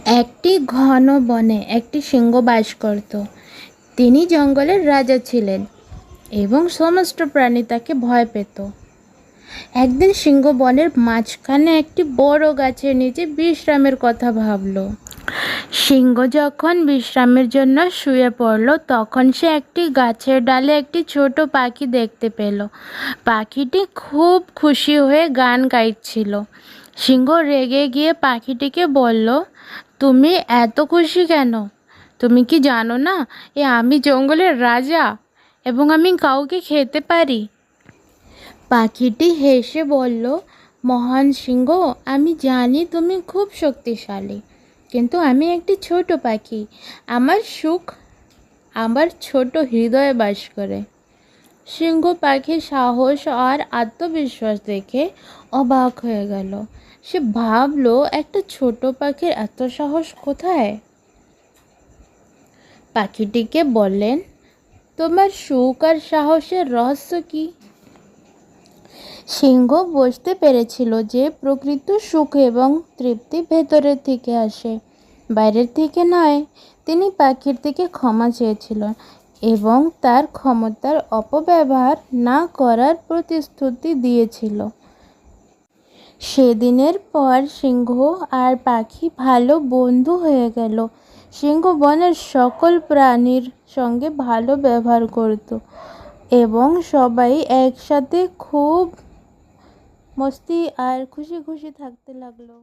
একটি ঘন বনে একটি সিংহ বাস করত। তিনি জঙ্গলের রাজা ছিলেন এবং সমস্ত প্রাণী তাকে ভয় পেত। একদিন সিংহ বনের মাঝখানে একটি বড় গাছের নিচে বিশ্রামের কথা ভাবল। সিংহ যখন বিশ্রামের জন্য শুয়ে পড়ল, তখন সে একটি গাছের ডালে একটি ছোট পাখি দেখতে পেল। পাখিটি খুব খুশি হয়ে গান গাইছিল। সিংহ রেগে গিয়ে পাখিটিকে বলল, তুমি এত খুশি কেন? তুমি কি জানো না আমি জঙ্গলের রাজা এবং আমি কাউকে খেতে পারি? পাখিটি হেসে বলল, মহান সিংহ, আমি জানি তুমি খুব শক্তিশালী, কিন্তু আমি একটি ছোট পাখি। আমার সুখ আমার ছোট হৃদয়ে বাস করে। সিংহ পাখির সাহস আর আত্মবিশ্বাস দেখে অবাক হয়ে গেল। সে ভাবল, একটা ছোট পাখির এত সাহস কোথায়? পাখিটিকে বললেন, তোমার সুখ আর সাহসের রহস্য কি? সিংহ বুঝতে পেরেছিল যে প্রকৃত সুখ এবং তৃপ্তি ভেতরের থেকে আসে, বাইরের থেকে নয়। তিনি পাখির থেকে ক্ষমা চেয়েছিলেন এবং তার ক্ষমতার অপব্যবহার না করার প্রতিশ্রুতি দিয়েছিল। সেদিনের পর সিংহ আর পাখি ভালো বন্ধু হয়ে গেল। সিংহ বনের সকল প্রাণীর সঙ্গে ভালো ব্যবহার করত এবং সবাই একসাথে খুব মস্তি আর খুশি খুশি থাকতে লাগলো।